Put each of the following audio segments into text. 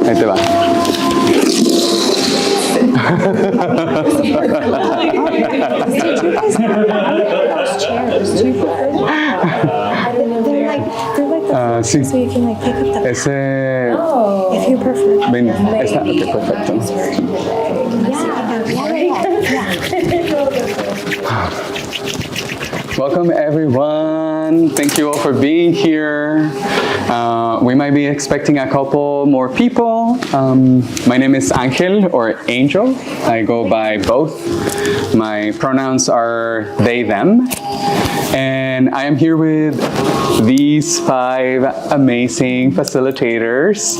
Ahí te va. Sí. So you can like pick up the Ese. if you prefer. Ven, esa. Ok, perfecto. Welcome everyone. Thank you all for being here. We might be expecting a couple more people. My name is Angel or Angel. I go by both. My pronouns are they, them. And I am here with these 5 amazing facilitators.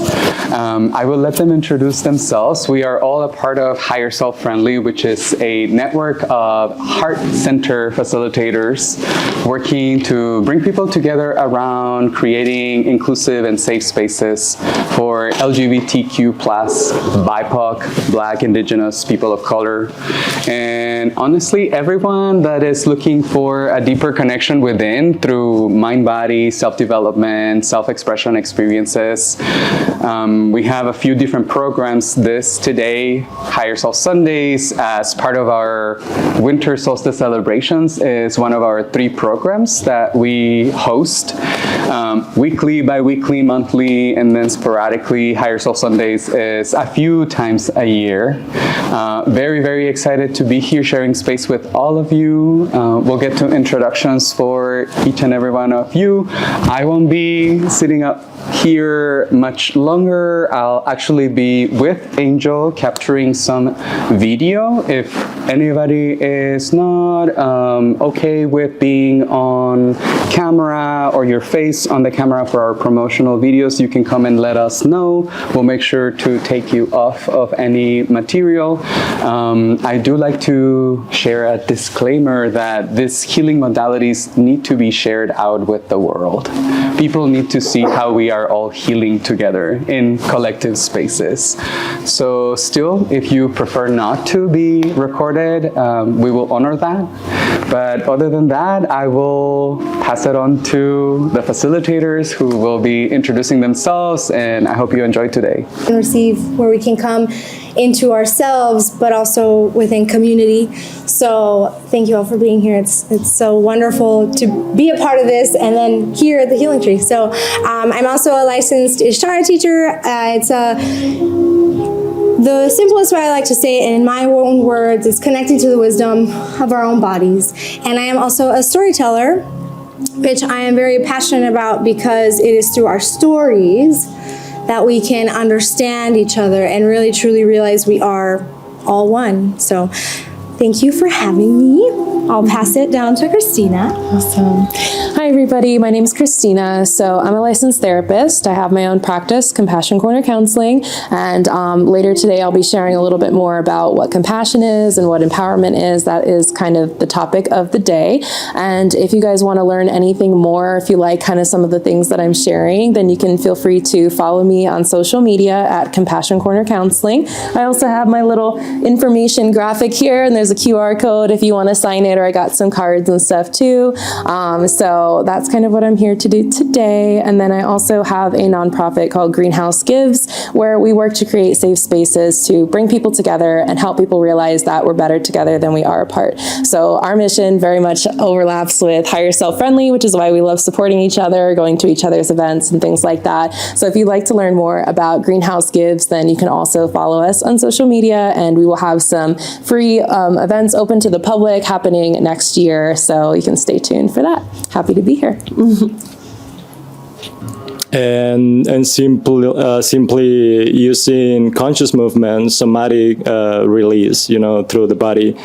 I will let them introduce themselves. We are all a part of Higher Self Friendly, which is a network of heart center facilitators working to bring people together around creating inclusive and safe spaces for LGBTQ plus, BIPOC, Black, Indigenous, people of color, and honestly, everyone that is looking for a deeper connection within through mind-body, self-development, self-expression experiences. We have a few different programs today, Higher Self Sundays, as part of our winter solstice celebrations, is one of our 3 programs that we host. Weekly, bi-weekly, monthly, and then sporadically. Higher Self Sundays is a few times a year. Very, very excited to be here sharing space with all of you. We'll get to introductions for each and every one of you. I won't be sitting up here much longer. I'll actually be with Angel capturing some video. If anybody is not okay with being on camera or your face on the camera for our promotional videos, you can come and let us know. We'll make sure to take you off of any material. I do like to share a disclaimer that these healing modalities need to be shared out with the world. People need to see how we are all healing together in collective spaces. So still, if you prefer not to be recorded, we will honor that. But other than that, I will pass it on to the facilitators who will be introducing themselves, and I hope you enjoy today. And receive where we can come into ourselves, but also within community. So thank you all for being here. It's so wonderful to be a part of this and then here at the Healing Tree. So I'm also a licensed Ishtara teacher. The simplest way I like to say it in my own words is connecting to the wisdom of our own bodies. And I am also a storyteller, which I am very passionate about because it is through our stories that we can understand each other and really truly realize we are all one. So thank you for having me. I'll pass it down to Christina. Awesome. Hi, everybody. My name is Christina. So I'm a licensed therapist. I have my own practice, Compassion Corner Counseling. And later today, I'll be sharing a little bit more about what compassion is and what empowerment is. That is kind of the topic of the day. And if you guys want to learn anything more, if you like kind of some of the things that I'm sharing, then you can feel free to follow me on social media at Compassion Corner Counseling. I also have my little information graphic here, and there's a QR code if you want to sign it, or I got some cards and stuff too. So that's kind of what I'm here to do today. And then I also have a nonprofit called Greenhouse Gives, where we work to create safe spaces to bring people together and help people realize that we're better together than we are apart. So our mission very much overlaps with Higher Self Friendly, which is why we love supporting each other, going to each other's events and things like that. So if you'd like to learn more about Greenhouse Gives, then you can also follow us on social media, and we will have some free events open to the public happening next year, so you can stay tuned for that. Happy to be here. and simply using conscious movement, somatic release, through the body.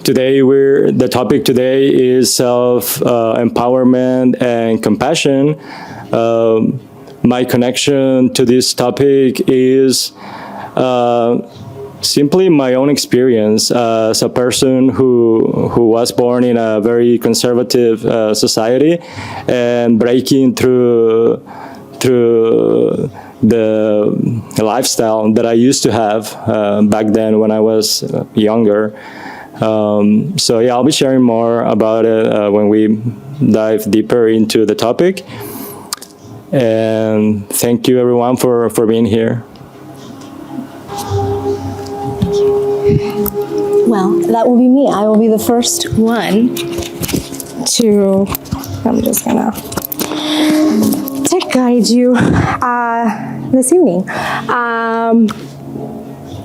The topic today is self-empowerment and compassion. My connection to this topic is simply my own experience as a person who was born in a very conservative society and breaking through the lifestyle that I used to have back then when I was younger. So yeah, I'll be sharing more about it when we dive deeper into the topic. And thank you everyone for being here. Well, that will be me. I will be the first one to, I'm just gonna, to guide you this evening.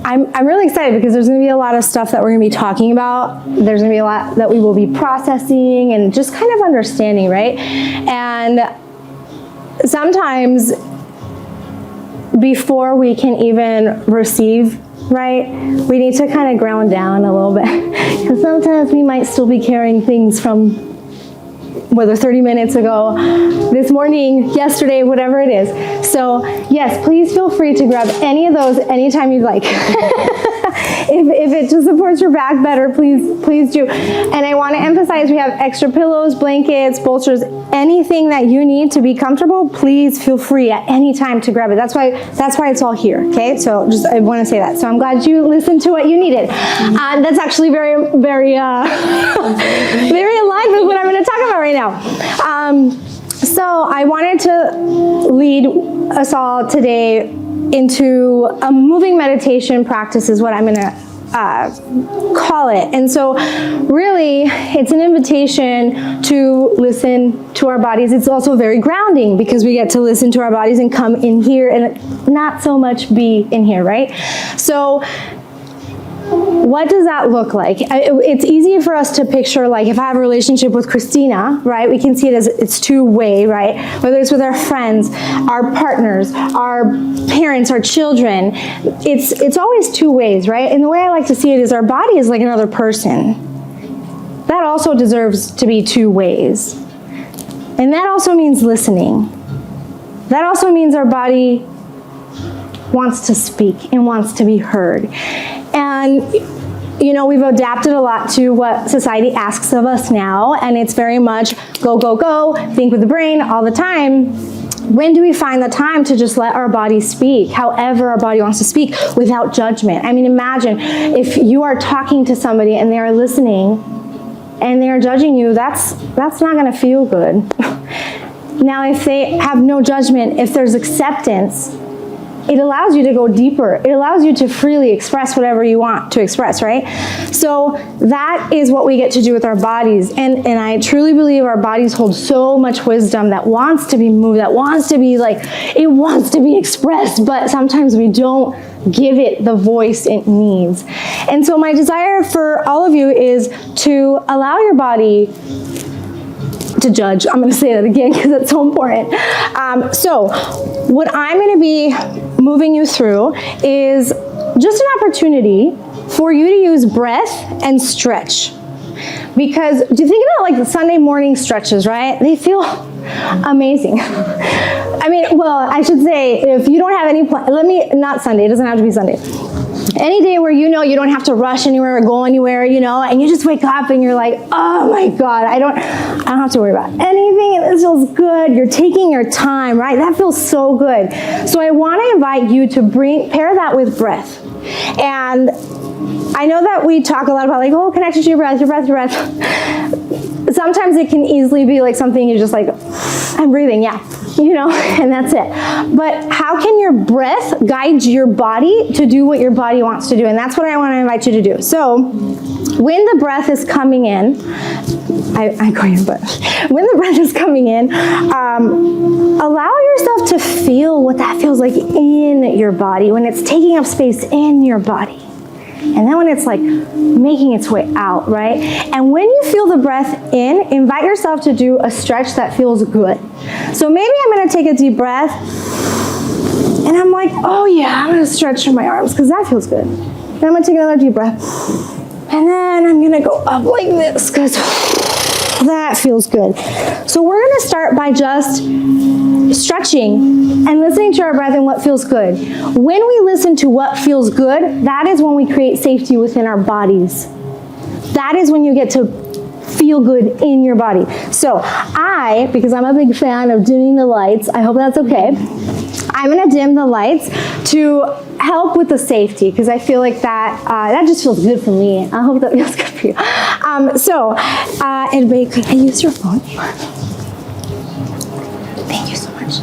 I'm really excited because there's going to be a lot of stuff that we're going to be talking about. There's going to be a lot that we will be processing and just kind of understanding, right? And sometimes before we can even receive, right, we need to kind of ground down a little bit. Because sometimes we might still be carrying things from whether 30 minutes ago, this morning, yesterday, whatever it is. So yes, please feel free to grab any of those anytime you'd like. If it just supports your back better, please do. And I want to emphasize we have extra pillows, blankets, bolsters, anything that you need to be comfortable, please feel free at any time to grab it. That's why it's all here, okay? So just, I want to say that. So I'm glad you listened to what you needed. That's actually very, very, very aligned with what I'm going to talk about right now. So I wanted to lead us all today into a moving meditation practice is what I'm going to call it. And so really it's an invitation to listen to our bodies. It's also very grounding because we get to listen to our bodies and come in here and not so much be in here, right? So what does that look like? It's easy for us to picture, like if I have a relationship with Christina, right? We can see it as it's two-way, right? Whether it's with our friends, our partners, our parents, our children, it's always two ways, right? And the way I like to see it is our body is like another person. That also deserves to be two ways. And that also means listening. That also means our body wants to speak and wants to be heard. And, you know, we've adapted a lot to what society asks of us now, and it's very much go, go, go, think with the brain all the time. When do we find the time to just let our body speak, however our body wants to speak, without judgment? I mean, imagine if you are talking to somebody and they are listening and they are judging you, that's not going to feel good. Now, if they have no judgment, if there's acceptance, it allows you to go deeper. It allows you to freely express whatever you want to express, right? So that is what we get to do with our bodies. And I truly believe our bodies hold so much wisdom that wants to be moved, that wants to be like, it wants to be expressed, but sometimes we don't give it the voice it needs. And so my desire for all of you is to allow your body to judge. I'm going to say that again because it's so important. So what I'm going to be moving you through is just an opportunity for you to use breath and stretch. Because do you think about like the Sunday morning stretches, right? They feel amazing. I mean, well, I should say if you don't have any not Sunday, it doesn't have to be Sunday. Any day where you know you don't have to rush anywhere or go anywhere, you know, and you just wake up and you're like, oh my God, I don't have to worry about anything, and this feels good. You're taking your time, right? That feels so good. So I want to invite you to pair that with breath. And I know that we talk a lot about like, oh, connection to your breath, your breath, your breath. Sometimes it can easily be like something you're just like, I'm breathing, yeah. You know, and that's it. But how can your breath guide your body to do what your body wants to do? And that's what I want to invite you to do. So when the breath is coming in, I go in, but when the breath is coming in, allow yourself to feel what that feels like in your body, when it's taking up space in your body. And then when it's like making its way out, right? And when you feel the breath in, invite yourself to do a stretch that feels good. So maybe I'm going to take a deep breath and I'm like, oh yeah, I'm going to stretch my arms because that feels good. Then I'm going to take another deep breath and then I'm going to go up like this because that feels good. So we're going to start by just stretching and listening to our breath and what feels good. When we listen to what feels good, that is when we create safety within our bodies. That is when you get to feel good in your body. So because I'm a big fan of dimming the lights, I hope that's okay. I'm going to dim the lights to help with the safety because I feel like that just feels good for me. I hope that feels good for you. Herbey, could I use your phone? Thank you so much.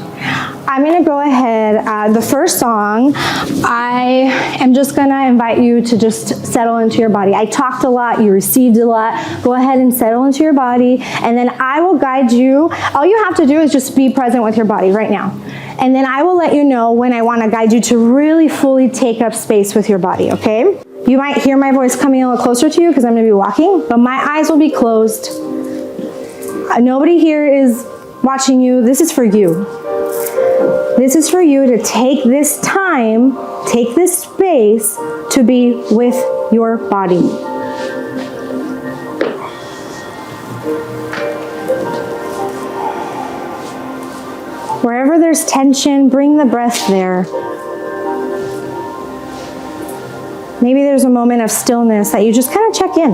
I'm gonna go ahead, the first song, I am just gonna invite you to just settle into your body. I talked a lot, you received a lot. Go ahead and settle into your body, and then I will guide you. All you have to do is just be present with your body right now. And then I will let you know when I wanna guide you to really fully take up space with your body, okay? You might hear my voice coming a little closer to you because I'm gonna be walking, but my eyes will be closed. Nobody here is watching you. This is for you. This is for you to take this time, take this space to be with your body. Wherever there's tension, bring the breath there. Maybe there's a moment of stillness that you just kind of check in.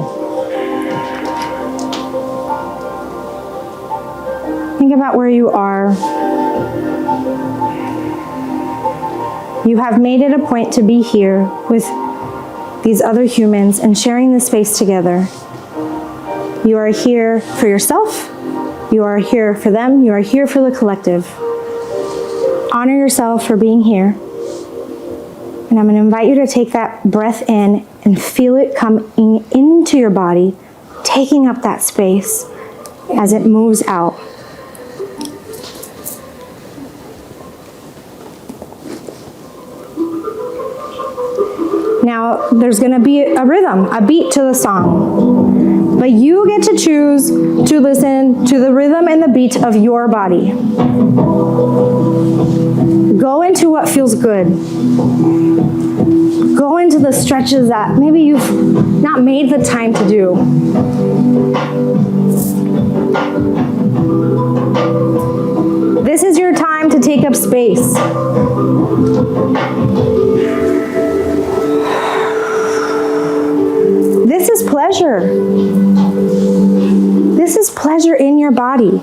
Think about where you are. You have made it a point to be here with these other humans and sharing this space together. You are here for yourself. You are here for them. You are here for the collective. Honor yourself for being here. And I'm going to invite you to take that breath in and feel it coming into your body, taking up that space as it moves out. Now, there's going to be a rhythm, a beat to the song. But you get to choose to listen to the rhythm and the beat of your body. Go into what feels good. Go into the stretches that maybe you've not made the time to do. This is your time to take up space. This is pleasure. This is pleasure in your body.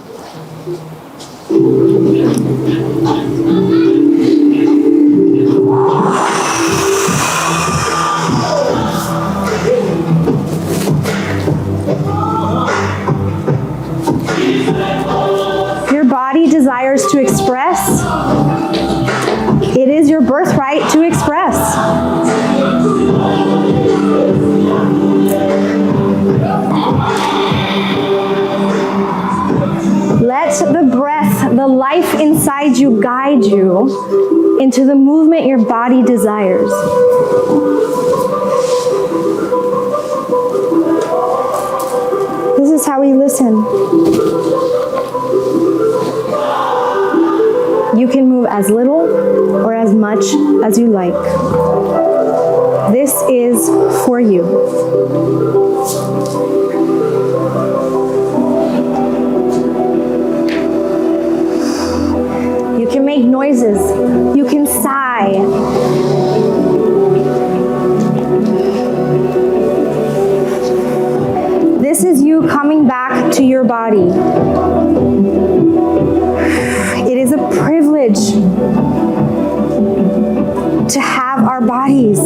Your body desires to express. It is your birthright to express. Let the breath, the life inside you guide you into the movement your body desires. This is how we listen. You can move as little or as much as you like. This is for you. You can make noises. You can sigh. This is you coming back to your body. It is a privilege to have our bodies.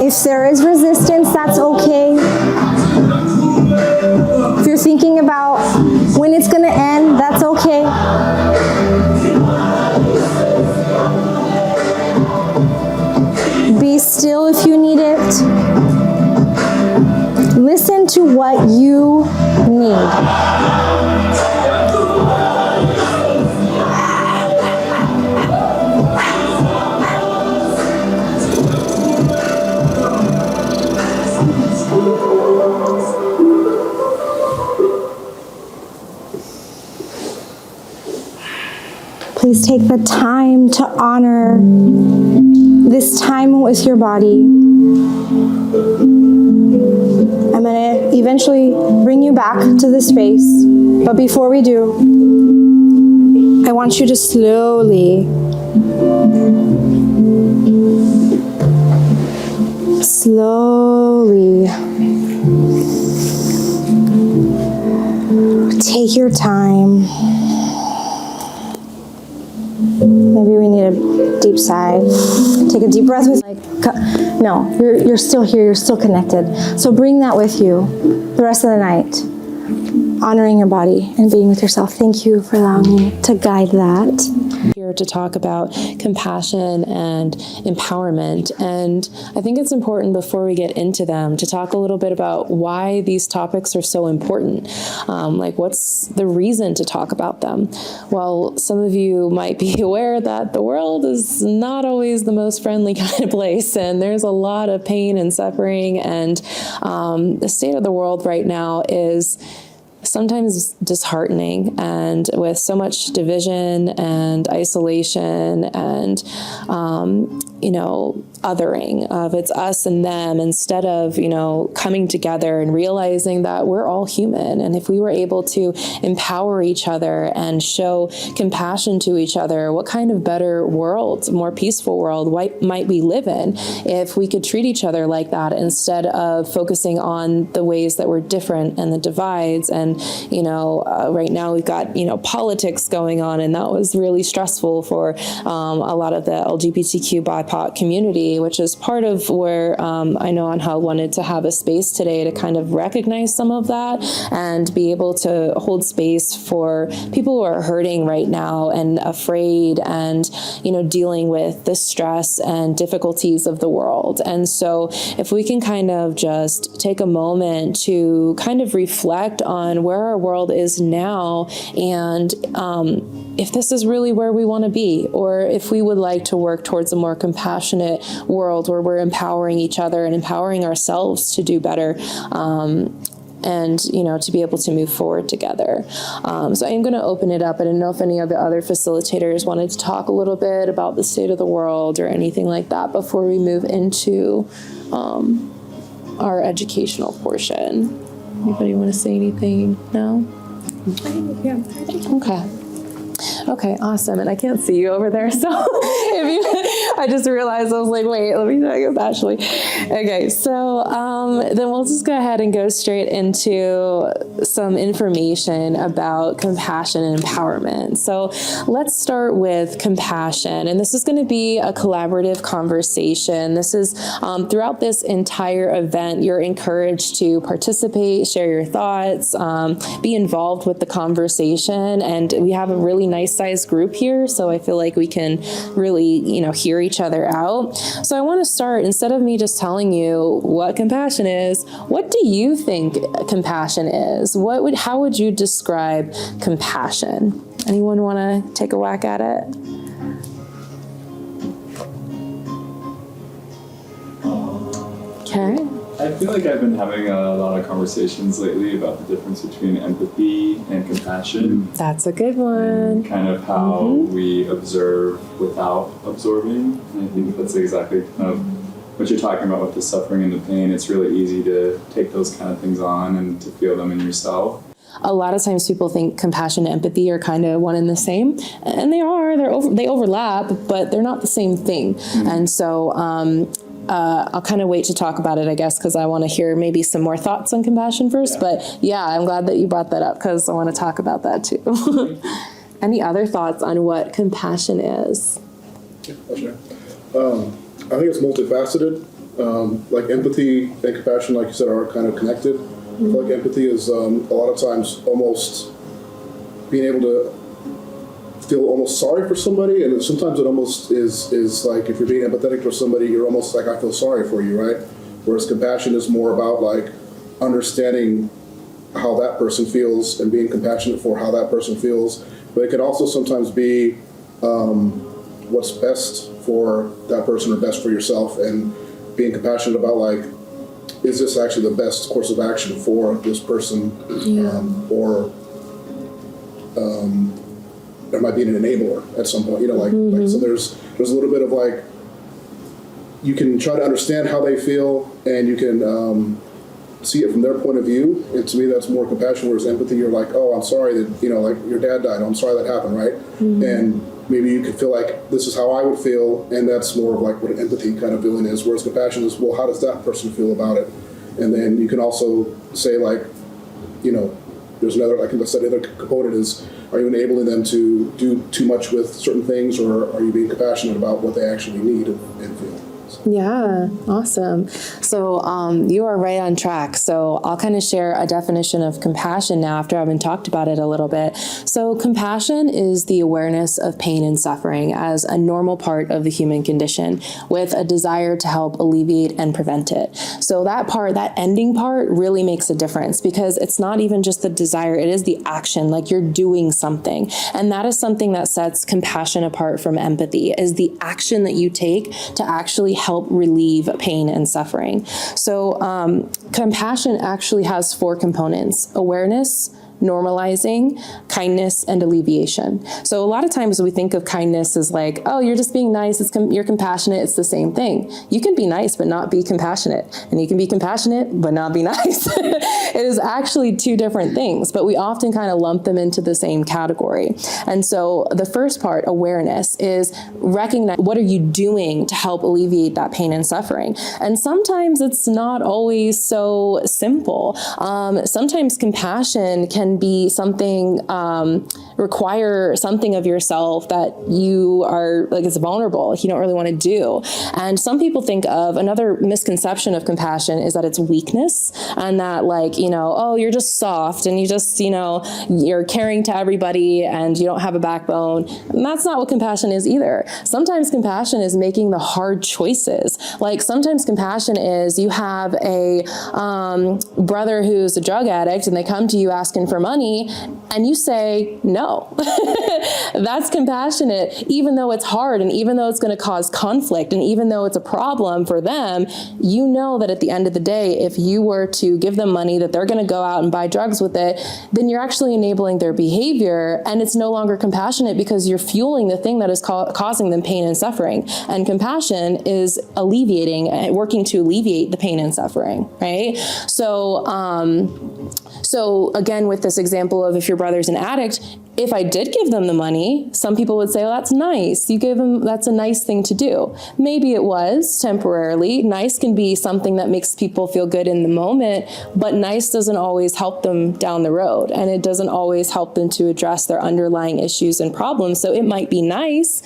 If there is resistance, that's okay. If you're thinking about when it's going to end, that's okay. Be still if you need it. Listen to what you need. Please take the time to honor this time with your body. I'm going to eventually bring you back to this space, but before we do, I want you to slowly take your time. Maybe we need a deep sigh. Take a deep breath with no, you're still here, you're still connected. So bring that with you the rest of the night. Honoring your body and being with yourself. Thank you for allowing me to guide that. Here to talk about compassion and empowerment, and I think it's important before we get into them to talk a little bit about why these topics are so important. Like, what's the reason to talk about them? Well, some of you might be aware that the world is not always the most friendly kind of place, and there's a lot of pain and suffering, and the state of the world right now is sometimes disheartening, and with so much division and isolation and othering of it's us and them, instead of coming together and realizing that we're all human, and if we were able to empower each other and show compassion to each other, what kind of better world, more peaceful world might we live in if we could treat each other like that, instead of focusing on the ways that we're different and the divides. And right now we've got politics going on, and that was really stressful for a lot of the LGBTQ BIPOC community, which is part of where I know Angel wanted to have a space today to kind of recognize some of that and be able to hold space for people who are hurting right now and afraid and dealing with the stress and difficulties of the world. And so if we can kind of just take a moment to kind of reflect on where our world is now, and if this is really where we want to be, or if we would like to work towards a more compassionate world where we're empowering each other and empowering ourselves to do better, and to be able to move forward together. So I'm going to open it up. I don't know if any of the other facilitators wanted to talk a little bit about the state of the world or anything like that before we move into our educational portion. Anybody want to say anything? No? Yeah. Okay, awesome. And I can't see you over there, so I just realized, I was like, wait, let me tell you actually. Okay, so then we'll just go ahead and go straight into some information about compassion and empowerment. So let's start with compassion, and this is going to be a collaborative conversation. This is throughout this entire event, you're encouraged to participate, share your thoughts, be involved with the conversation, and we have a really nice sized group here, so I feel like we can really, hear each other out. So I want to start, instead of me just telling you what compassion is, what do you think compassion is? How would you describe compassion? Anyone want to take a whack at it? Okay. I feel like I've been having a lot of conversations lately about the difference between empathy and compassion. That's a good one. Kind of how we observe without absorbing. And I think that's exactly kind of what you're talking about with the suffering and the pain. It's really easy to take those kind of things on and to feel them in yourself. A lot of times people think compassion and empathy are kind of one and the same, and they are. They overlap, but they're not the same thing. And so I'll kind of wait to talk about it, I guess, because I want to hear maybe some more thoughts on compassion first. But yeah, I'm glad that you brought that up because I want to talk about that too. Any other thoughts on what compassion is? Yeah, sure. I think it's multifaceted. Like empathy and compassion, like you said, are kind of connected. I feel like empathy is a lot of times almost being able to feel almost sorry for somebody, and sometimes it almost is like if you're being empathetic for somebody, you're almost like, I feel sorry for you, right? Whereas compassion is more about like understanding how that person feels and being compassionate for how that person feels. But it can also sometimes be what's best for that person or best for yourself, and being compassionate about like, is this actually the best course of action for this person, or there might be an enabler at some point, like so there's a little bit of like, you can try to understand how they feel, and you can see it from their point of view. And to me, that's more compassion. Whereas empathy, you're like, oh, I'm sorry that like your dad died. I'm sorry that happened, right? And maybe you could feel like this is how I would feel, and that's more of like what an empathy kind of feeling is. Whereas compassion is, well, how does that person feel about it? And then you can also say like, there's another, like I said, the other component is, are you enabling them to do too much with certain things, or are you being compassionate about what they actually need and feel? Yeah, awesome. So you are right on track. So I'll kind of share a definition of compassion now after having talked about it a little bit. So compassion is the awareness of pain and suffering as a normal part of the human condition with a desire to help alleviate and prevent it. So that part, that ending part really makes a difference because it's not even just the desire, it is the action, like you're doing something. And that is something that sets compassion apart from empathy, is the action that you take to actually help relieve pain and suffering. So compassion actually has 4 components: awareness, normalizing, kindness, and alleviation. So a lot of times we think of kindness as like, oh, you're just being nice, you're compassionate, it's the same thing. You can be nice but not be compassionate, and you can be compassionate but not be nice. It is actually 2 different things, but we often kind of lump them into the same category. And so the first part, awareness, is recognize what are you doing to help alleviate that pain and suffering. And sometimes it's not always so simple. Sometimes compassion can be something, require something of yourself that you are, like, it's vulnerable, like you don't really want to do. And some people think of another misconception of compassion is that it's weakness, and that, like, you know, oh, you're just soft and you just, you know, you're caring to everybody and you don't have a backbone. And that's not what compassion is either. Sometimes compassion is making the hard choices. Like sometimes compassion is you have a brother who's a drug addict and they come to you asking for money and you say no. That's compassionate, even though it's hard and even though it's going to cause conflict and even though it's a problem for them. You know that at the end of the day, if you were to give them money that they're going to go out and buy drugs with it, then you're actually enabling their behavior, and it's no longer compassionate because you're fueling the thing that is causing them pain and suffering. And compassion is alleviating, working to alleviate the pain and suffering, right? So again, with this example of if your brother's an addict, if I did give them the money, some people would say, well, that's nice. You gave them, that's a nice thing to do. Maybe it was temporarily. Nice can be something that makes people feel good in the moment, but nice doesn't always help them down the road. And it doesn't always help them to address their underlying issues and problems. So it might be nice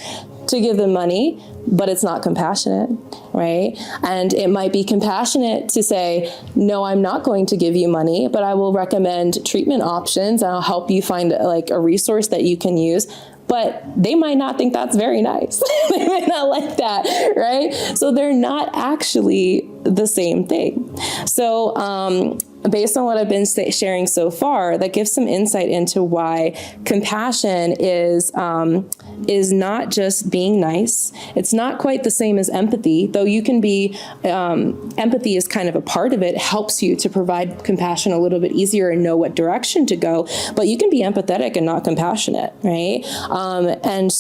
to give them money, but it's not compassionate, right? And it might be compassionate to say, no, I'm not going to give you money, but I will recommend treatment options and I'll help you find like a resource that you can use. But they might not think that's very nice. They might not like that, right? So they're not actually the same thing. So based on what I've been sharing so far, that gives some insight into why compassion is not just being nice. It's not quite the same as empathy, though you can be, empathy is kind of a part of it. It helps you to provide compassion a little bit easier and know what direction to go, but you can be empathetic and not compassionate, right? And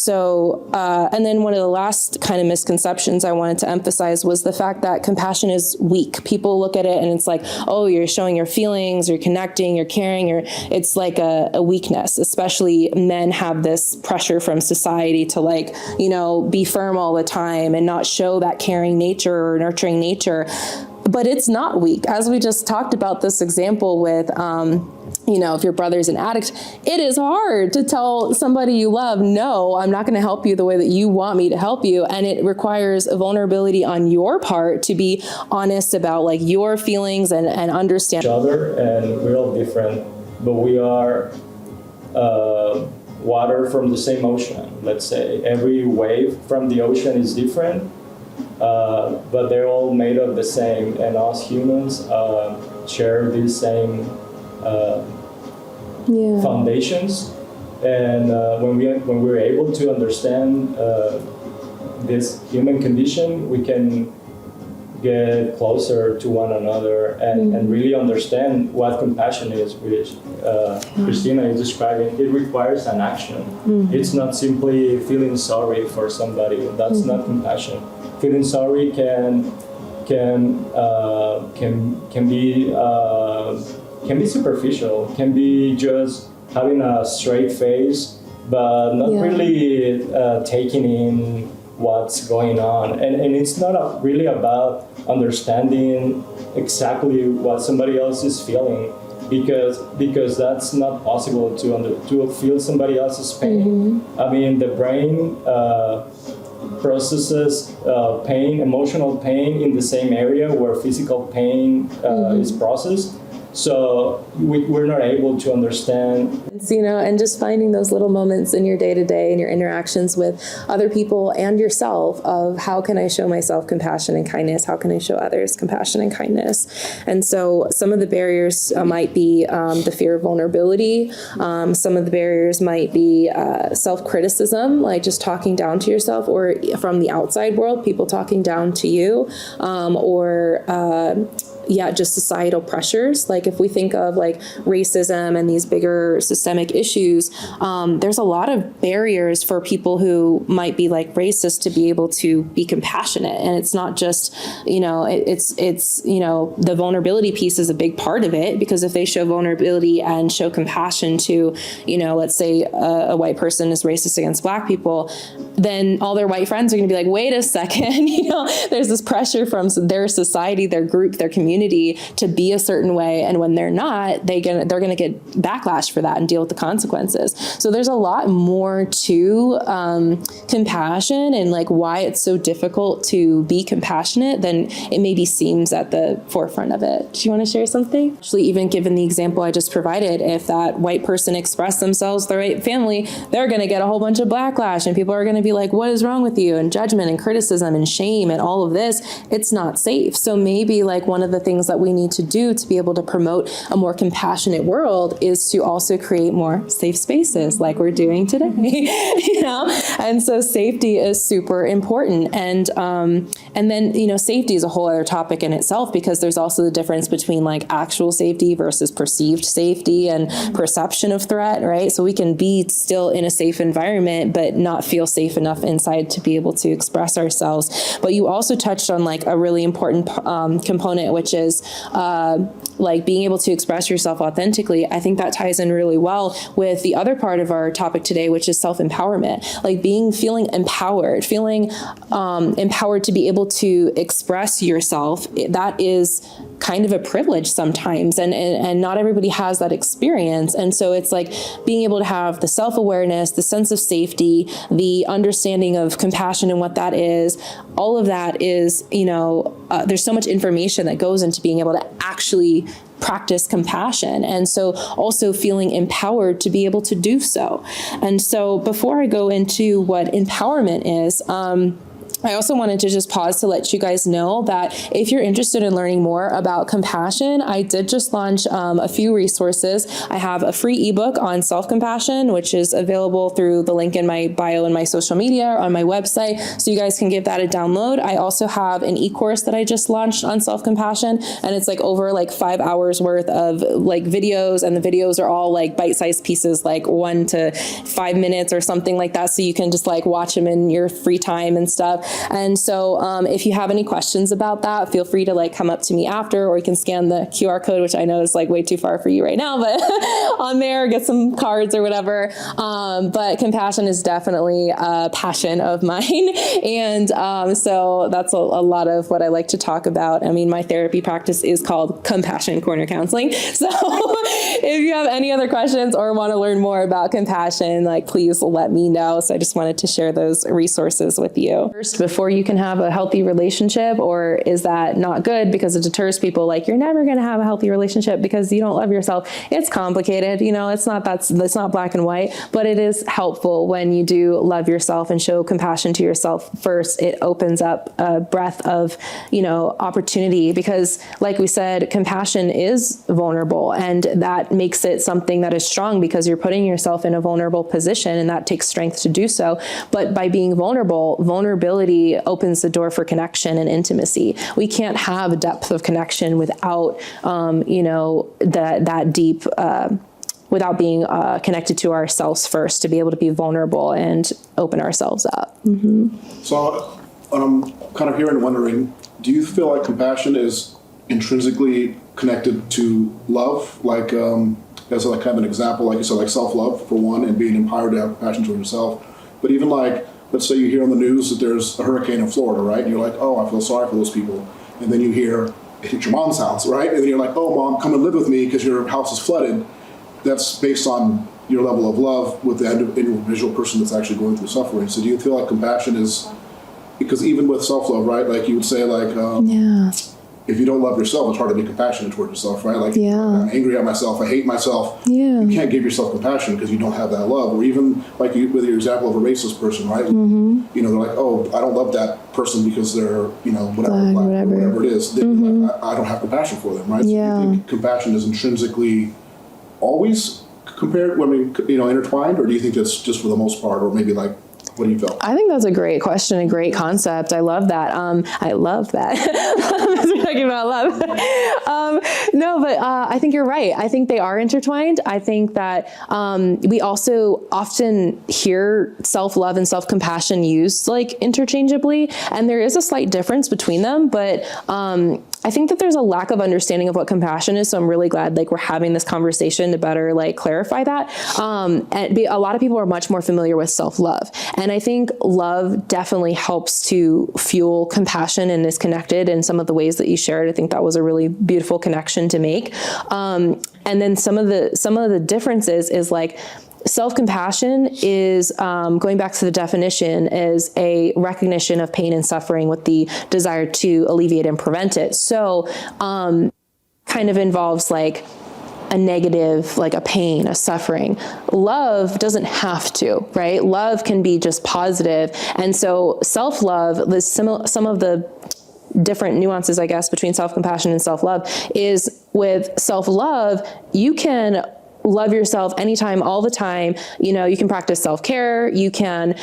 then one of the last kind of misconceptions I wanted to emphasize was the fact that compassion is weak. People look at it and it's like, oh, you're showing your feelings, you're connecting, you're caring, it's like a weakness. Especially men have this pressure from society to, like, you know, be firm all the time and not show that caring nature or nurturing nature. But it's not weak. As we just talked about this example with, you know, if your brother's an addict, it is hard to tell somebody you love, no, I'm not going to help you the way that you want me to help you. And it requires a vulnerability on your part to be honest about, like, your feelings and understand each other. And we're all different, but we are water from the same ocean, let's say. Every wave from the ocean is different, but they're all made of the same. And us humans share these same foundations, and when we're able to understand this human condition, we can get closer to one another and really understand what compassion is, which Christina is describing. It requires an action. It's not simply feeling sorry for somebody. That's not compassion. Feeling sorry can be superficial, can be just having a straight face, but not really taking in what's going on. And it's not really about understanding exactly what somebody else is feeling. because that's not possible to feel somebody else's pain. I mean, the brain processes pain, emotional pain, in the same area where physical pain is processed. So we're not able to understand. You know, and just finding those little moments in your day-to-day and your interactions with other people and yourself of how can I show myself compassion and kindness? How can I show others compassion and kindness? And so some of the barriers might be the fear of vulnerability. Some of the barriers might be self-criticism, like just talking down to yourself, or from the outside world, people talking down to you, just societal pressures. Like if we think of like racism and these bigger systemic issues, there's a lot of barriers for people who might be like racist to be able to be compassionate. And it's not just, it's the vulnerability piece is a big part of it, because if they show vulnerability and show compassion to, let's say a white person is racist against Black people, then all their white friends are going to be like, wait a second, there's this pressure from their society, their group, their community to be a certain way, and when they're not, they're going to get backlash for that and deal with the consequences. So there's a lot more to compassion and like why it's so difficult to be compassionate than it maybe seems at the forefront of it. Do you want to share something? Actually, even given the example I just provided, if that white person expressed themselves to the right family, they're going to get a whole bunch of backlash, and people are going to be like, what is wrong with you? And judgment and criticism and shame and all of this. It's not safe. So maybe like one of the things that we need to do to be able to promote a more compassionate world is to also create more safe spaces like we're doing today, And so safety is super important. And then, safety is a whole other topic in itself, because there's also the difference between like actual safety versus perceived safety and perception of threat, right? So we can be still in a safe environment, but not feel safe enough inside to be able to express ourselves. But you also touched on like a really important component, which is like being able to express yourself authentically. I think that ties in really well with the other part of our topic today, which is self-empowerment, like feeling empowered to be able to express yourself. That is kind of a privilege sometimes, and not everybody has that experience. And so it's like being able to have the self-awareness, the sense of safety, the understanding of compassion and what that is. All of that is, there's so much information that goes into being able to actually practice compassion. And so also feeling empowered to be able to do so. And so before I go into what empowerment is, I also wanted to just pause to let you guys know that if you're interested in learning more about compassion, I did just launch a few resources. I have a free ebook on self-compassion, which is available through the link in my bio and my social media on my website, so you guys can give that a download. I also have an e-course that I just launched on self-compassion, and it's like over like 5 hours worth of like videos, and the videos are all like bite-sized pieces, like 1 to 5 minutes or something like that, so you can just like watch them in your free time and stuff. And so if you have any questions about that, feel free to like come up to me after, or you can scan the QR code, which I know is like way too far for you right now, but on there, get some cards or whatever. But compassion is definitely a passion of mine. And so that's a lot of what I like to talk about. I mean, my therapy practice is called Compassion Corner Counseling. So if you have any other questions or want to learn more about compassion, like please let me know. So I just wanted to share those resources with you. First, before you can have a healthy relationship, or is that not good because it deters people? Like, you're never going to have a healthy relationship because you don't love yourself. It's complicated. It's not black and white, but it is helpful when you do love yourself and show compassion to yourself first. It opens up a breadth of, opportunity, because like we said, compassion is vulnerable, and that makes it something that is strong because you're putting yourself in a vulnerable position, and that takes strength to do so. But by being vulnerability opens the door for connection and intimacy. We can't have a depth of connection without, that deep, without being connected to ourselves first, to be able to be vulnerable and open ourselves up. Mm-hmm. So I'm kind of here and wondering, do you feel like compassion is intrinsically connected to love? Like, as like kind of an example, like you said, like self-love for one, and being empowered to have compassion toward yourself. But even like, let's say you hear on the news that there's a hurricane in Florida, right? And you're like, oh, I feel sorry for those people. And then you hear hit your mom's house, right? And then you're like, oh, mom, come and live with me because your house is flooded. That's based on your level of love with the individual person that's actually going through suffering. So do you feel like compassion is, because even with self-love, right? Like you would say, like, if you don't love yourself, it's hard to be compassionate towards yourself, right? Like, I'm angry at myself, I hate myself. You can't give yourself compassion because you don't have that love. Or even like with your example of a racist person, right? You know, they're like, oh, I don't love that person because they're, you know, whatever it is. I don't have compassion for them, right? So you think compassion is intrinsically always intertwined, or do you think that's just for the most part, or maybe like, what do you feel? I think that's a great question, a great concept. I love that. I love that. We're talking about love. No, but I think you're right. I think they are intertwined. I think that we also often hear self-love and self-compassion used like interchangeably, and there is a slight difference between them, but I think that there's a lack of understanding of what compassion is. So I'm really glad like we're having this conversation to better like clarify that. A lot of people are much more familiar with self-love. And I think love definitely helps to fuel compassion and is connected in some of the ways that you shared. I think that was a really beautiful connection to make. And then some of the differences is like, self-compassion is, going back to the definition, is a recognition of pain and suffering with the desire to alleviate and prevent it. So kind of involves like a negative, like a pain, a suffering. Love doesn't have to, right? Love can be just positive. And so self-love, some of the different nuances, I guess, between self-compassion and self-love is with self-love, you can love yourself anytime, all the time. You know, you can practice self-care, you can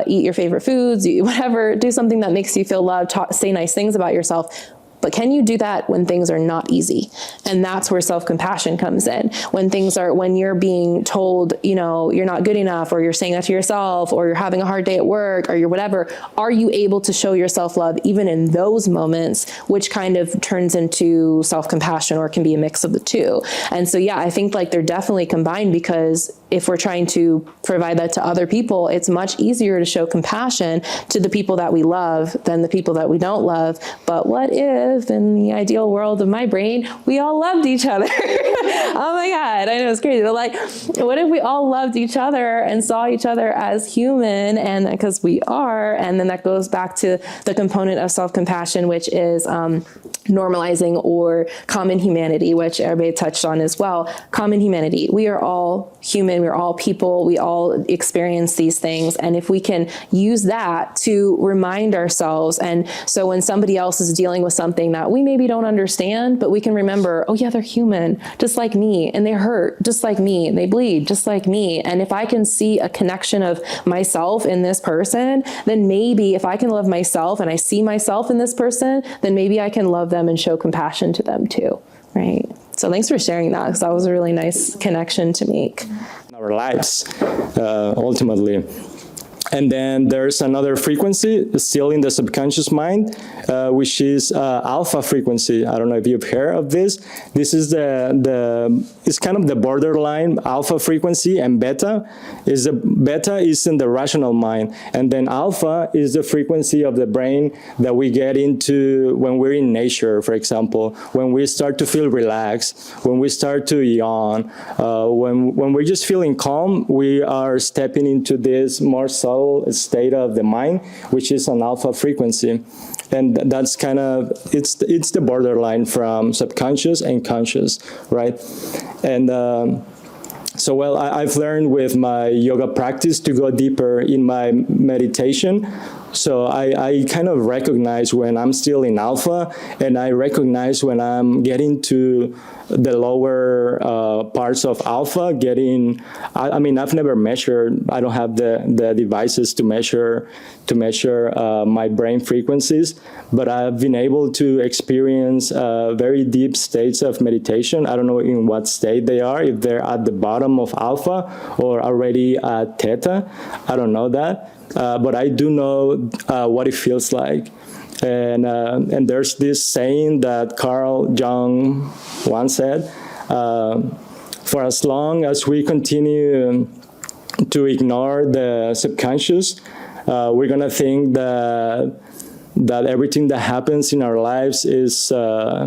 eat your favorite foods, whatever, do something that makes you feel loved, say nice things about yourself. But can you do that when things are not easy? And that's where self-compassion comes in. When you're being told, you know, you're not good enough, or you're saying that to yourself, or you're having a hard day at work, or you're whatever, are you able to show yourself love even in those moments, which kind of turns into self-compassion, or can be a mix of the two. And so, yeah, I think like they're definitely combined, because if we're trying to provide that to other people, it's much easier to show compassion to the people that we love than the people that we don't love. But what if, in the ideal world of my brain, we all loved each other? Oh my God, I know it's crazy. But like, what if we all loved each other and saw each other as human? And because we are, and then that goes back to the component of self-compassion, which is normalizing or common humanity, which everybody touched on as well. Common humanity. We are all human. We're all people. We all experience these things. And if we can use that to remind ourselves, and so when somebody else is dealing with something that we maybe don't understand, but we can remember, oh yeah, they're human, just like me, and they hurt just like me, and they bleed just like me. And if I can see a connection of myself in this person, then maybe if I can love myself and I see myself in this person, then maybe I can love them and show compassion to them too, right? So thanks for sharing that, because that was a really nice connection to make. Our lives, ultimately. And then there's another frequency still in the subconscious mind, which is alpha frequency. I don't know if you've heard of this. This is it's kind of the borderline. Alpha frequency and beta is in the rational mind, and then alpha is the frequency of the brain that we get into when we're in nature. For example, when we start to feel relaxed, when we start to yawn, when we're just feeling calm, we are stepping into this more subtle state of the mind, which is an alpha frequency. And that's kind of, it's the borderline from subconscious and conscious, right? And so, well, I've learned with my yoga practice to go deeper in my meditation. So I kind of recognize when I'm still in alpha, and I recognize when I'm getting to the lower parts of alpha, I mean, I've never measured, I don't have the devices to measure my brain frequencies, but I've been able to experience very deep states of meditation. I don't know in what state they are, if they're at the bottom of alpha or already at theta, I don't know that. But I do know what it feels like. And there's this saying that Carl Jung once said, for as long as we continue to ignore the subconscious, we're going to think that that everything that happens in our lives is we're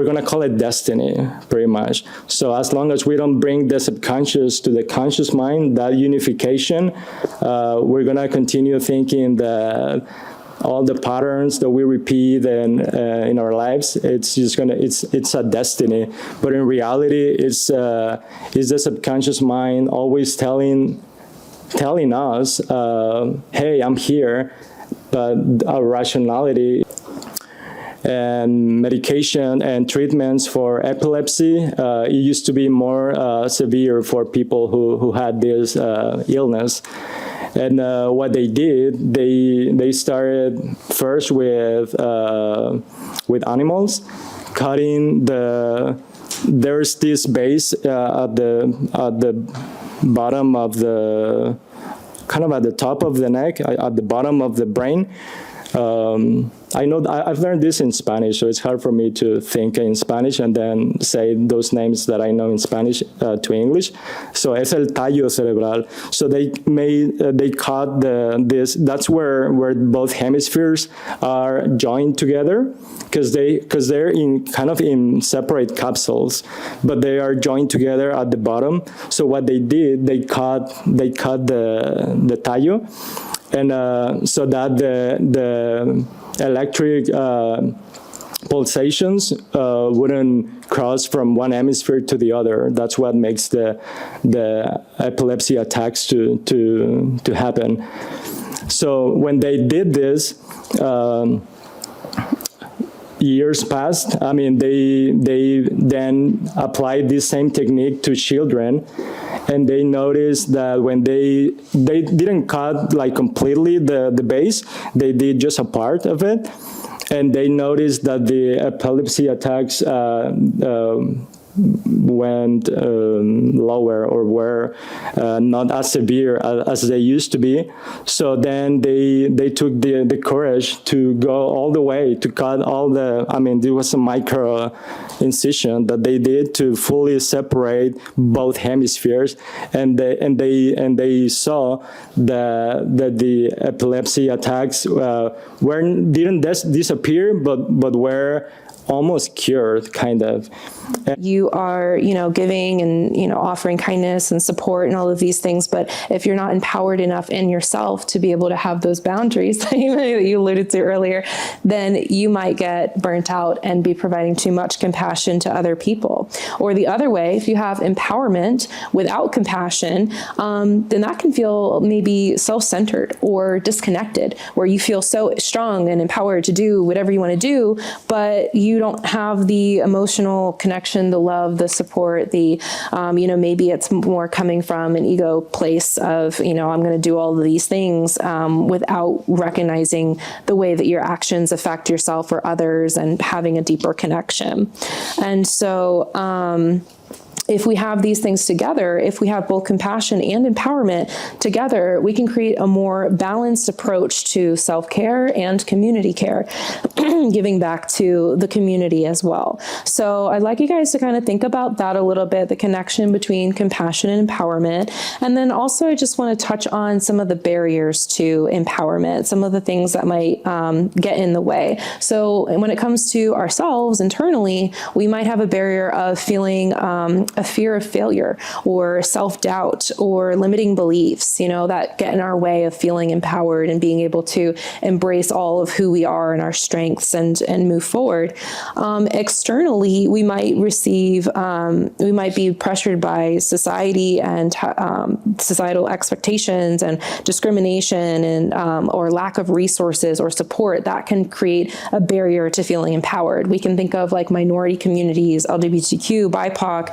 going to call it destiny, pretty much. So as long as we don't bring the subconscious to the conscious mind, that unification, we're going to continue thinking that all the patterns that we repeat and in our lives, it's a destiny. But in reality, it's the subconscious mind always telling us, hey, I'm here. But our rationality and medication and treatments for epilepsy, it used to be more severe for people who had this illness. And what they did, they started first with animals, cutting there's this base at the bottom of the, kind of at the top of the neck, at the bottom of the brain. I know I've learned this in Spanish, so it's hard for me to think in Spanish and then say those names that I know in Spanish to English. So es el tallo cerebral. So they cut this. That's where both hemispheres are joined together, because they're in kind of in separate capsules, but they are joined together at the bottom. So what they did, they cut the tallo, and so that the electric pulsations wouldn't cross from one hemisphere to the other. That's what makes the epilepsy attacks to happen. So when they did this, years passed. I mean, they then applied this same technique to children, and they noticed that when they didn't cut like completely the base, they did just a part of it, and they noticed that the epilepsy attacks went lower, or were not as severe as they used to be. So then they took the courage to go all the way to cut all the, I mean, there was a micro incision that they did to fully separate both hemispheres, and they saw that the epilepsy attacks didn't disappear, but were almost cured, kind of. You are, giving and, offering kindness and support and all of these things. But if you're not empowered enough in yourself to be able to have those boundaries that you alluded to earlier, then you might get burnt out and be providing too much compassion to other people. Or the other way, if you have empowerment without compassion, then that can feel maybe self-centered or disconnected, where you feel so strong and empowered to do whatever you want to do, but you don't have the emotional connection, the love, the support, the, maybe it's more coming from an ego place of, I'm going to do all of these things without recognizing the way that your actions affect yourself or others and having a deeper connection. And so, if we have these things together, if we have both compassion and empowerment together, we can create a more balanced approach to self-care and community care, giving back to the community as well. So I'd like you guys to kind of think about that a little bit, the connection between compassion and empowerment. And then also I just want to touch on some of the barriers to empowerment, some of the things that might get in the way. So when it comes to ourselves internally, we might have a barrier of feeling a fear of failure or self-doubt or limiting beliefs, that get in our way of feeling empowered and being able to embrace all of who we are and our strengths and move forward. Externally, we might we might be pressured by society and societal expectations and discrimination and or lack of resources or support that can create a barrier to feeling empowered. We can think of like minority communities, LGBTQ, BIPOC.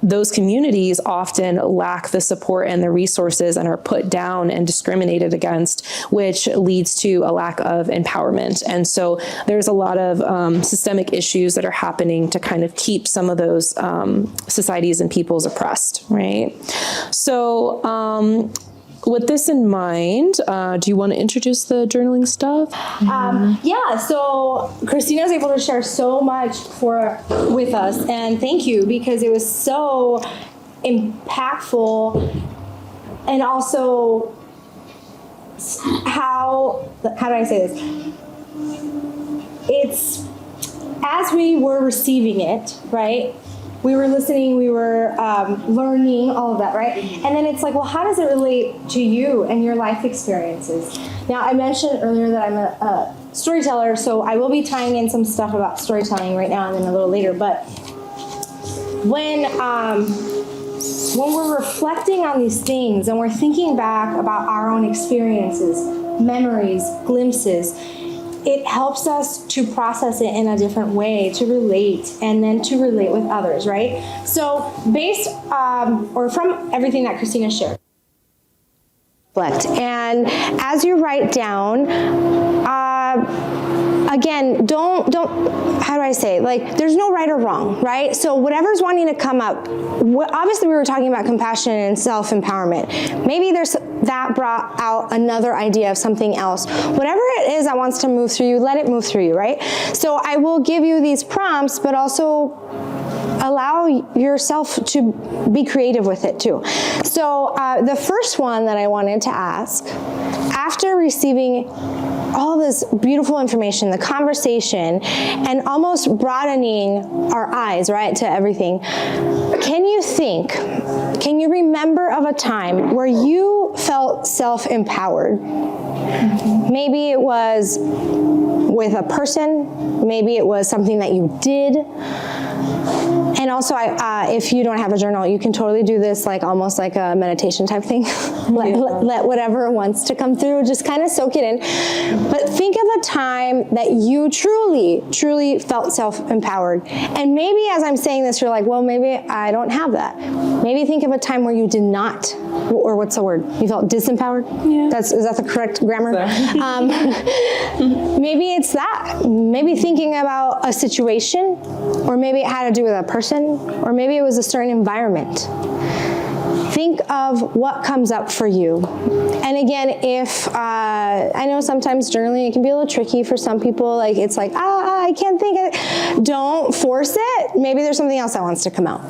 Those communities often lack the support and the resources and are put down and discriminated against, which leads to a lack of empowerment. And so there's a lot of systemic issues that are happening to kind of keep some of those societies and peoples oppressed, right? So with this in mind, do you want to introduce the journaling stuff? Yeah, so Christina was able to share so much with us, and thank you, because it was so impactful and also how do I say this? It's as we were receiving it, right? We were listening, we were learning, all of that, right? And then it's like, well, how does it relate to you and your life experiences? Now, I mentioned earlier that I'm a storyteller, so I will be tying in some stuff about storytelling right now and then a little later. But when we're reflecting on these things and we're thinking back about our own experiences, memories, glimpses, it helps us to process it in a different way, to relate, and then to relate with others, right? So based, or from everything that Christina shared. And as you write down, again, don't, how do I say, like, there's no right or wrong, right? So whatever's wanting to come up, obviously we were talking about compassion and self-empowerment. Maybe that brought out another idea of something else. Whatever it is that wants to move through you, let it move through you, right? So I will give you these prompts, but also allow yourself to be creative with it too. So the first one that I wanted to ask, after receiving all this beautiful information, the conversation, and almost broadening our eyes, right, to everything, can you remember of a time where you felt self-empowered? Maybe it was with a person, maybe it was something that you did. And also, if you don't have a journal, you can totally do this like almost like a meditation type thing. let whatever wants to come through, just kind of soak it in. But think of a time that you truly felt self-empowered. And maybe as I'm saying this, you're like, well, maybe I don't have that. Maybe think of a time where you did not, or what's the word? You felt disempowered? Yeah. Is that the correct grammar? Maybe it's that. Maybe thinking about a situation, or maybe it had to do with a person, or maybe it was a certain environment. Think of what comes up for you. And again, if, I know sometimes journaling, it can be a little tricky for some people, like it's like, I can't think of it. Don't force it. Maybe there's something else that wants to come out.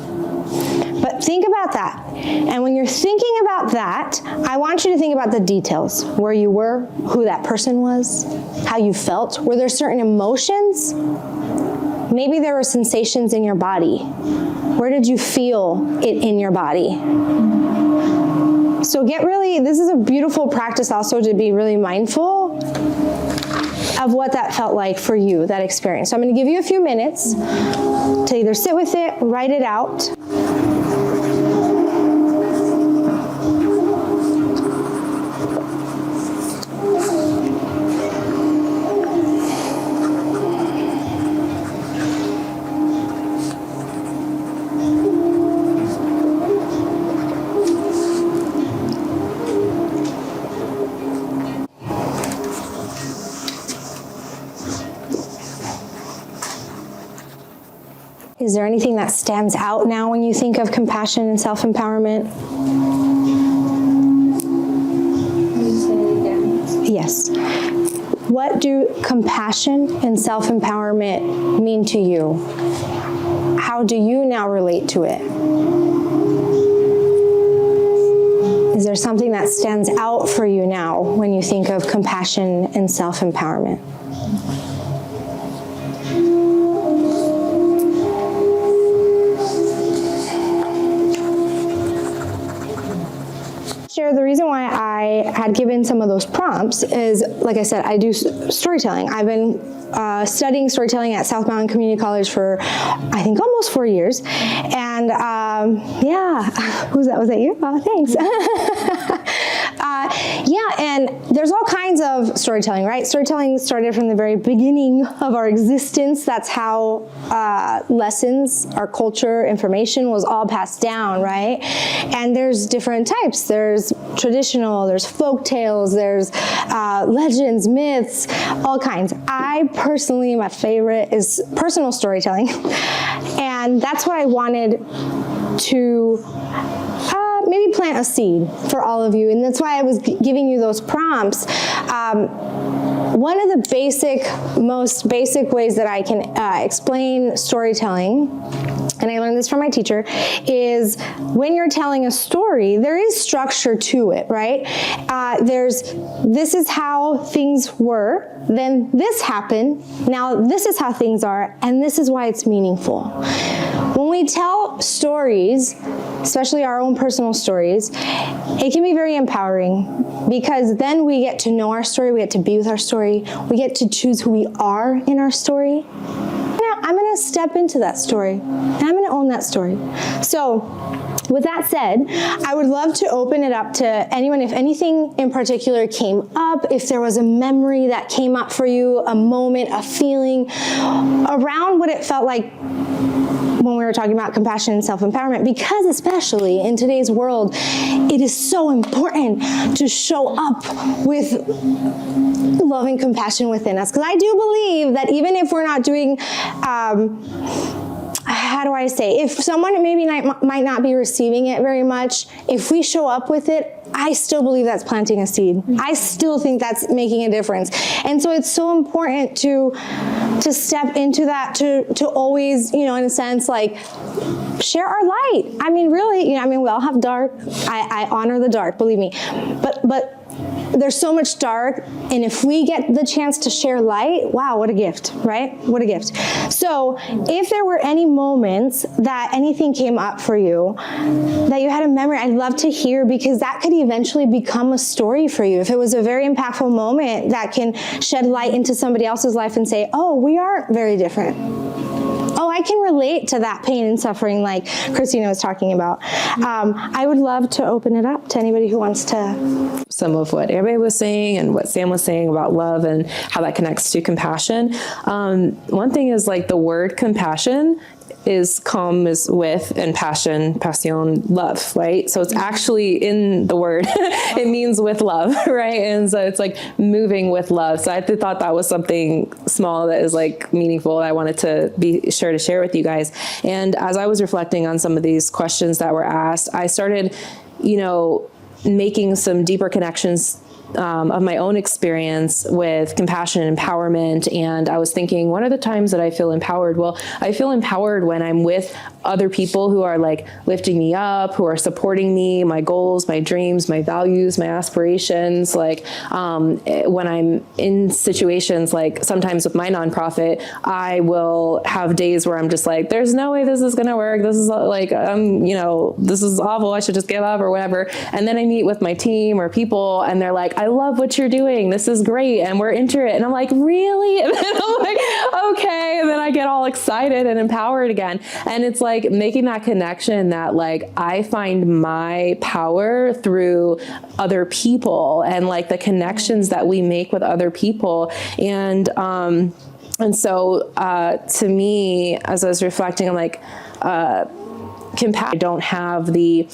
But think about that. And when you're thinking about that, I want you to think about the details, where you were, who that person was, how you felt. Were there certain emotions? Maybe there were sensations in your body. Where did you feel it in your body? So this is a beautiful practice also to be really mindful of what that felt like for you, that experience. So I'm going to give you a few minutes to either sit with it, write it out. Is there anything that stands out now when you think of compassion and self-empowerment? Yes. What do compassion and self-empowerment mean to you? How do you now relate to it? Is there something that stands out for you now when you think of compassion and self-empowerment? The reason why I had given some of those prompts is, like I said, I do storytelling. I've been studying storytelling at South Mountain Community College for, I think, almost 4 years. And yeah, was that you? Oh, thanks. Yeah, and there's all kinds of storytelling, right? Storytelling started from the very beginning of our existence. That's how lessons, our culture, information was all passed down, right? And there's different types. There's traditional, there's folk tales, there's legends, myths, all kinds. I personally, my favorite is personal storytelling. And that's what I wanted to maybe plant a seed for all of you. And that's why I was giving you those prompts. One of the most basic ways that I can explain storytelling and I learned this from my teacher, is when you're telling a story, there is structure to it, right? This is how things were, then this happened, now this is how things are, and this is why it's meaningful. When we tell stories, especially our own personal stories, it can be very empowering, because then we get to know our story, we get to be with our story, we get to choose who we are in our story. Now, I'm going to step into that story, and I'm going to own that story. So, with that said, I would love to open it up to anyone, if anything in particular came up, if there was a memory that came up for you, a moment, a feeling around what it felt like when we were talking about compassion and self-empowerment, because especially in today's world, it is so important to show up with love and compassion within us. Because I do believe that even if we're not doing, how do I say, if someone maybe might not be receiving it very much, if we show up with it, I still believe that's planting a seed. I still think that's making a difference. And so it's so important to step into that, to always, in a sense, like, share our light. I mean, really, we all have dark. I honor the dark, believe me. But there's so much dark, and if we get the chance to share light, wow, what a gift, right? What a gift. So if there were any moments that anything came up for you, that you had a memory, I'd love to hear, because that could eventually become a story for you. If it was a very impactful moment that can shed light into somebody else's life and say, oh, we are very different. Oh, I can relate to that pain and suffering like Christina was talking about. I would love to open it up to anybody who wants to. Some of what Herbey was saying and what Sam was saying about love and how that connects to compassion. One thing is, like, the word compassion is calm is with, and passion, love, right? So it's actually in the word. It means with love, right? And so it's like moving with love. So I thought that was something small that is like meaningful that I wanted to be sure to share with you guys. And as I was reflecting on some of these questions that were asked, I started, making some deeper connections of my own experience with compassion and empowerment. And I was thinking, what are the times that I feel empowered? Well, I feel empowered when I'm with other people who are like lifting me up, who are supporting me, my goals, my dreams, my values, my aspirations. Like when I'm in situations, like sometimes with my nonprofit, I will have days where I'm just like, there's no way this is going to work. This is like, this is awful. I should just give up or whatever. And then I meet with my team or people, and they're like, I love what you're doing. This is great. And we're into it. And I'm like, really? And then I'm like, okay. And then I get all excited and empowered again. And it's like making that connection that like I find my power through other people and like the connections that we make with other people. And so to me, as I was reflecting, I'm like, compassion. I don't have the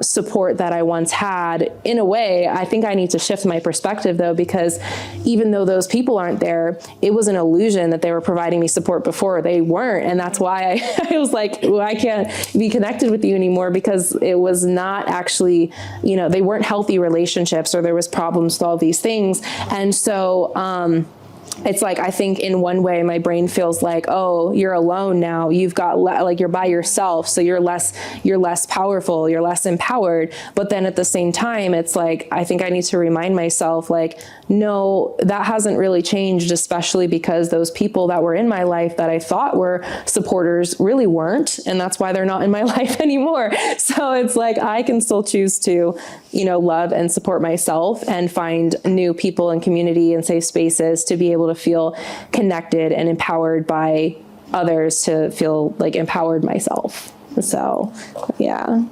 support that I once had. In a way, I think I need to shift my perspective though, because even though those people aren't there, it was an illusion that they were providing me support before. They weren't. And that's why I was like, well, I can't be connected with you anymore, because it was not actually, they weren't healthy relationships, or there was problems with all these things. And so, it's like, I think in one way my brain feels like, oh, you're alone now. You've got like you're by yourself. So you're less powerful. You're less empowered. But then at the same time, it's like, I think I need to remind myself like, no, that hasn't really changed, especially because those people that were in my life that I thought were supporters really weren't. And that's why they're not in my life anymore. So it's like, I can still choose to, love and support myself and find new people and community and safe spaces to be able to feel connected and empowered by others, to feel like empowered myself. So, yeah.